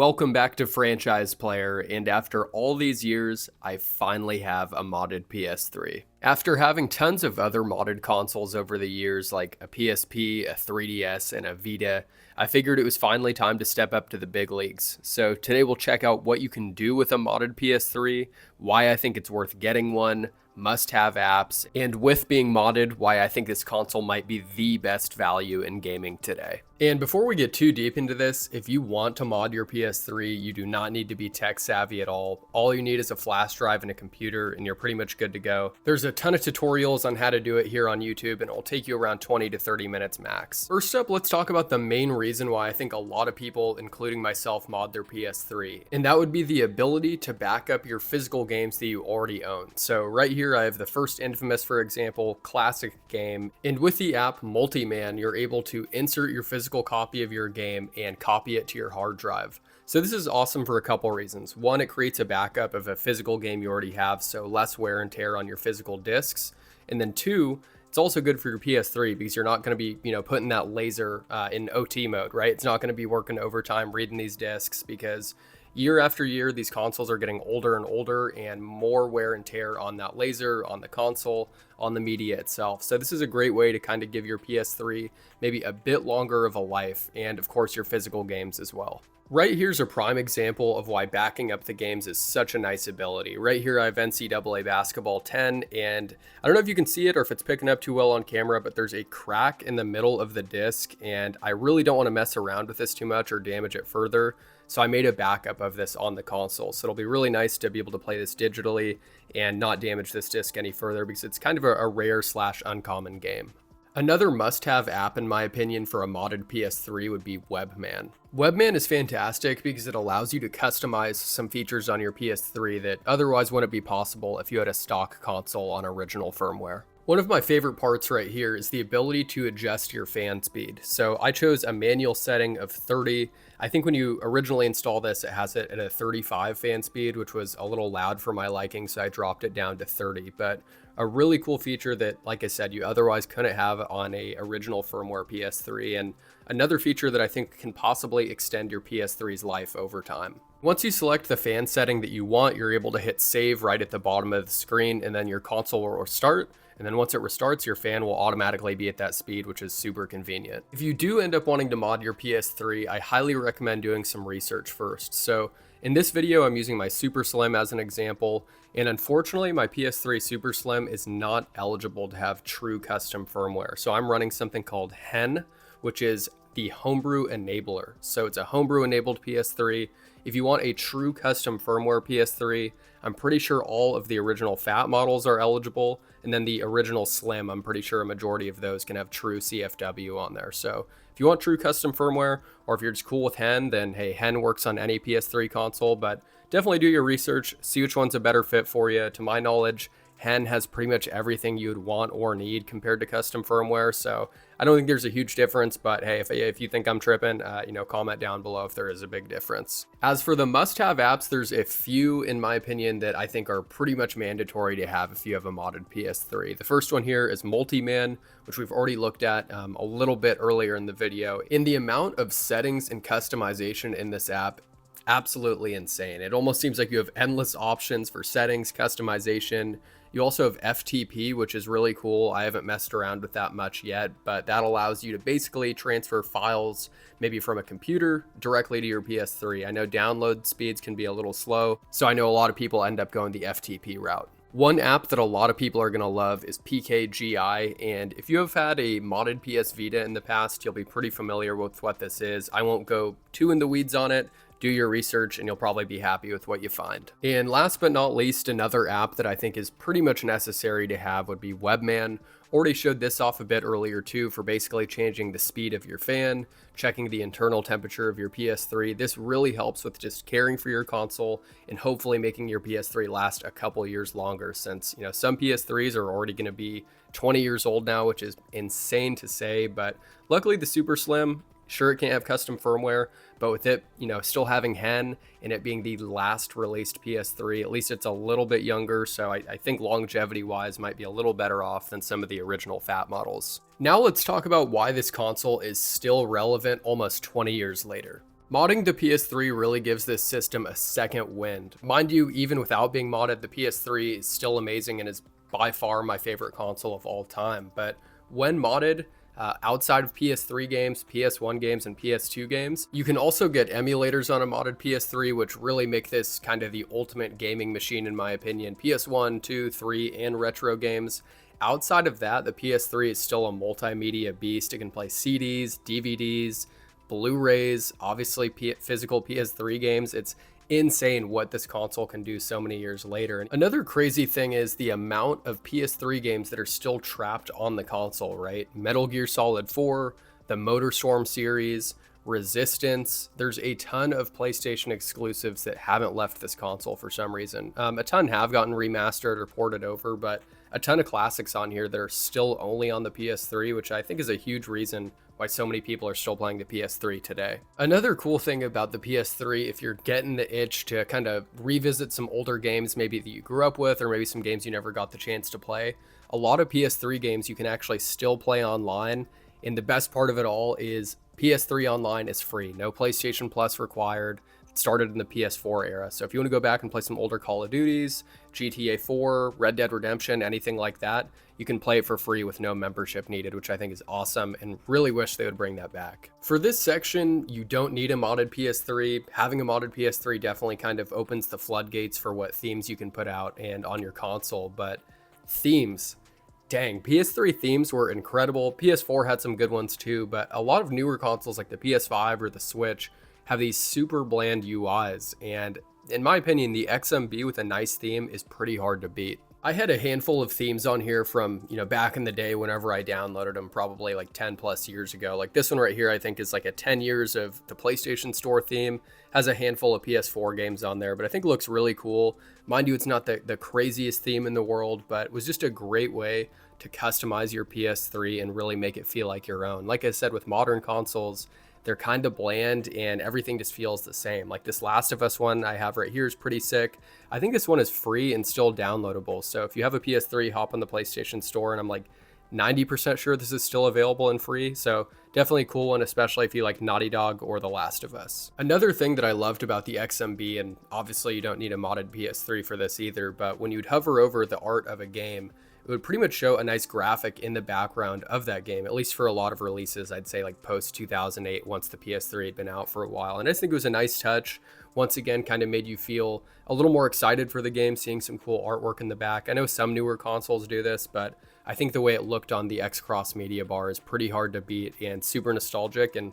Welcome back to Franchise Player, and after all these years, I finally have a modded PS3. After having tons of other modded consoles over the years, like a PSP, a 3DS, and a Vita, I figured it was finally time to step up to the big leagues. So today we'll check out what you can do with a modded PS3, why I think it's worth getting one, must-have apps, and with being modded, why I think this console might be the best value in gaming today. And before we get too deep into this, if you want to mod your PS3, you do not need to be tech savvy at all. All you need is a flash drive and a computer, and you're pretty much good to go. There's a ton of tutorials on how to do it here on YouTube, and it'll take you around 20 to 30 minutes max. First up, let's talk about the main reason why I think a lot of people, including myself, mod their PS3, and that would be the ability to back up your physical games that you already own. So right here, I have the first Infamous, for example, classic game, and with the app Multiman, you're able to insert your physical copy of your game and copy it to your hard drive. So this is awesome for a couple reasons. One, it creates a backup of a physical game you already have, so less wear and tear on your physical discs. And then two, it's also good for your PS3 because you're not going to be, putting that laser in OT mode, right? It's not going to be working overtime reading these discs because year after year, these consoles are getting older and older and more wear and tear on that laser, on the console, on the media itself. So this is a great way to kind of give your PS3 maybe a bit longer of a life, and of course your physical games as well. Right here's a prime example of why backing up the games is such a nice ability. Right here I have NCAA Basketball 10, and I don't know if you can see it or if it's picking up too well on camera, but there's a crack in the middle of the disc, and I really don't want to mess around with this too much or damage it further. So I made a backup of this on the console. So it'll be really nice to be able to play this digitally and not damage this disc any further because it's kind of a rare / uncommon game. Another must-have app, in my opinion, for a modded PS3 would be Webman. Webman is fantastic because it allows you to customize some features on your PS3 that otherwise wouldn't be possible if you had a stock console on original firmware. One of my favorite parts right here is the ability to adjust your fan speed. So I chose a manual setting of 30. I think when you originally install this, it has it at a 35 fan speed, which was a little loud for my liking, so I dropped it down to 30. But a really cool feature that, like I said, you otherwise couldn't have on a original firmware PS3, and another feature that I think can possibly extend your PS3's life over time. Once you select the fan setting that you want, you're able to hit save right at the bottom of the screen, and then your console will restart. And then once it restarts, your fan will automatically be at that speed, which is super convenient. If you do end up wanting to mod your PS3, I highly recommend doing some research first. So in this video, I'm using my Super Slim as an example, and unfortunately, my PS3 Super Slim is not eligible to have true custom firmware. So I'm running something called HEN, which is the homebrew enabler. So it's a homebrew enabled PS3. If you want a true custom firmware PS3, I'm pretty sure all of the original fat models are eligible, and then the original Slim, I'm pretty sure a majority of those can have true CFW on there. So if you want true custom firmware, or if you're just cool with HEN, then hey, HEN works on any PS3 console, but definitely do your research, see which one's a better fit for you. To my knowledge, HEN has pretty much everything you would want or need compared to custom firmware, so I don't think there's a huge difference, but hey, if you think I'm tripping, comment down below if there is a big difference. As for the must-have apps, there's a few, in my opinion, that I think are pretty much mandatory to have if you have a modded PS3. The first one here is Multiman, which we've already looked at a little bit earlier in the video. In the amount of settings and customization in this app, absolutely insane. It almost seems like you have endless options for settings, customization. You also have FTP, which is really cool. I haven't messed around with that much yet, but that allows you to basically transfer files maybe from a computer directly to your PS3. I know download speeds can be a little slow, so I know a lot of people end up going the FTP route. One app that a lot of people are going to love is PKGI, and if you have had a modded PS Vita in the past, you'll be pretty familiar with what this is. I won't go too in the weeds on it. Do your research and you'll probably be happy with what you find. And last but not least, another app that I think is pretty much necessary to have would be Webman. Already showed this off a bit earlier too for basically changing the speed of your fan, checking the internal temperature of your PS3. This really helps with just caring for your console and hopefully making your PS3 last a couple years longer, since some PS3s are already going to be 20 years old now, which is insane to say, but luckily the Super Slim, sure, it can't have custom firmware, but with it, still having HEN and it being the last released PS3, at least it's a little bit younger, so I think longevity-wise might be a little better off than some of the original fat models. Now let's talk about why this console is still relevant almost 20 years later. Modding the PS3 really gives this system a second wind. Mind you, even without being modded, the PS3 is still amazing and is by far my favorite console of all time. But when modded, outside of PS3 games, PS1 games, and PS2 games, you can also get emulators on a modded PS3, which really make this kind of the ultimate gaming machine in my opinion. PS1, 2, 3, and retro games. Outside of that, the PS3 is still a multimedia beast. It can play CDs, DVDs, Blu-rays, obviously physical PS3 games. It's insane what this console can do so many years later. And another crazy thing is the amount of PS3 games that are still trapped on the console, right? Metal Gear Solid 4, the MotorStorm series, Resistance. There's a ton of PlayStation exclusives that haven't left this console for some reason. A ton have gotten remastered or ported over, but a ton of classics on here that are still only on the PS3, which I think is a huge reason why so many people are still playing the PS3 today. Another cool thing about the PS3, if you're getting the itch to kind of revisit some older games maybe that you grew up with, or maybe some games you never got the chance to play, a lot of PS3 games you can actually still play online. And the best part of it all is PS3 Online is free, no PlayStation Plus required. It started in the PS4 era. So if you want to go back and play some older Call of Duties, GTA 4, Red Dead Redemption, anything like that, you can play it for free with no membership needed, which I think is awesome and really wish they would bring that back. For this section, you don't need a modded PS3. Having a modded PS3 definitely kind of opens the floodgates for what themes you can put out and on your console, but themes. Dang, PS3 themes were incredible. PS4 had some good ones too, but a lot of newer consoles like the PS5 or the Switch have these super bland UIs, and in my opinion, the XMB with a nice theme is pretty hard to beat. I had a handful of themes on here from, back in the day whenever I downloaded them, probably like 10 plus years ago. Like this one right here, I think is like a 10 years of the PlayStation Store theme. Has a handful of PS4 games on there, but I think it looks really cool. Mind you, it's not the craziest theme in the world, but it was just a great way to customize your PS3 and really make it feel like your own. Like I said, with modern consoles, they're kind of bland and everything just feels the same. Like this Last of Us one I have right here is pretty sick. I think this one is free and still downloadable. So if you have a PS3, hop on the PlayStation Store, and I'm like 90% sure this is still available and free. So definitely a cool one, especially if you like Naughty Dog or The Last of Us. Another thing that I loved about the XMB, and obviously you don't need a modded PS3 for this either, but when you'd hover over the art of a game, it would pretty much show a nice graphic in the background of that game, at least for a lot of releases, I'd say like post 2008, once the PS3 had been out for a while. And I just think it was a nice touch. Once again, kind of made you feel a little more excited for the game, seeing some cool artwork in the back. I know some newer consoles do this, but I think the way it looked on the X-Cross media bar is pretty hard to beat and super nostalgic, and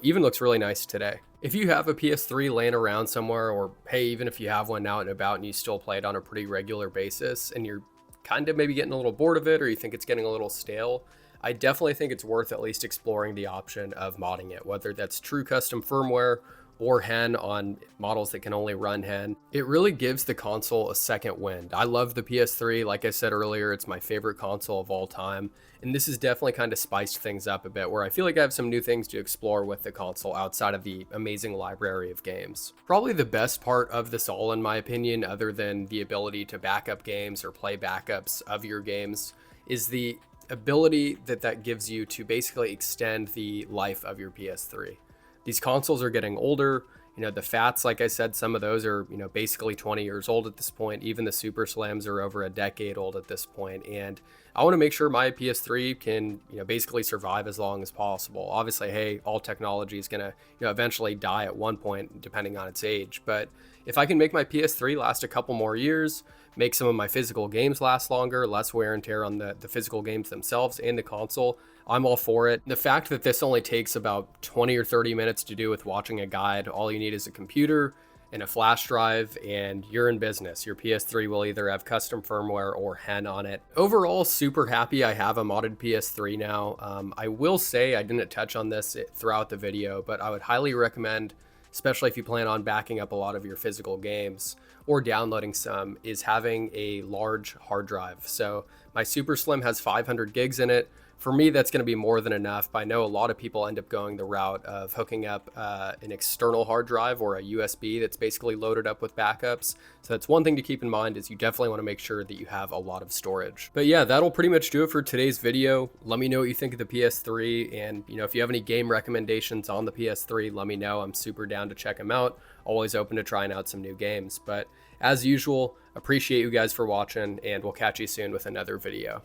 even looks really nice today. If you have a PS3 laying around somewhere, or hey, even if you have one out and about and you still play it on a pretty regular basis and you're kind of maybe getting a little bored of it, or you think it's getting a little stale, I definitely think it's worth at least exploring the option of modding it, whether that's true custom firmware or hen on models that can only run hen. It really gives the console a second wind. I love the PS3. Like I said earlier, it's my favorite console of all time. And this has definitely kind of spiced things up a bit, where I feel like I have some new things to explore with the console outside of the amazing library of games. Probably the best part of this all, in my opinion, other than the ability to back up games or play backups of your games, is the ability that gives you to basically extend the life of your PS3. These consoles are getting older. The Fats, like I said, some of those are, basically 20 years old at this point. Even the Super Slims are over a decade old at this point. And I want to make sure my PS3 can, basically survive as long as possible. Obviously, hey, all technology is going to, eventually die at one point, depending on its age. But if I can make my PS3 last a couple more years, make some of my physical games last longer, less wear and tear on the physical games themselves and the console, I'm all for it. The fact that this only takes about 20 or 30 minutes to do with watching a guide, all you need is a computer and a flash drive, and you're in business. Your PS3 will either have custom firmware or hen on it. Overall, super happy I have a modded PS3 now. I will say, I didn't touch on this throughout the video, but I would highly recommend, especially if you plan on backing up a lot of your physical games or downloading some, is having a large hard drive. So my Super Slim has 500 gigs in it. For me, that's going to be more than enough, but I know a lot of people end up going the route of hooking up an external hard drive or a USB that's basically loaded up with backups. So that's one thing to keep in mind, is you definitely want to make sure that you have a lot of storage. But yeah, that'll pretty much do it for today's video. Let me know what you think of the PS3, and if you have any game recommendations on the PS3, let me know. I'm super down to check them out. Always open to trying out some new games. But as usual, appreciate you guys for watching, and we'll catch you soon with another video.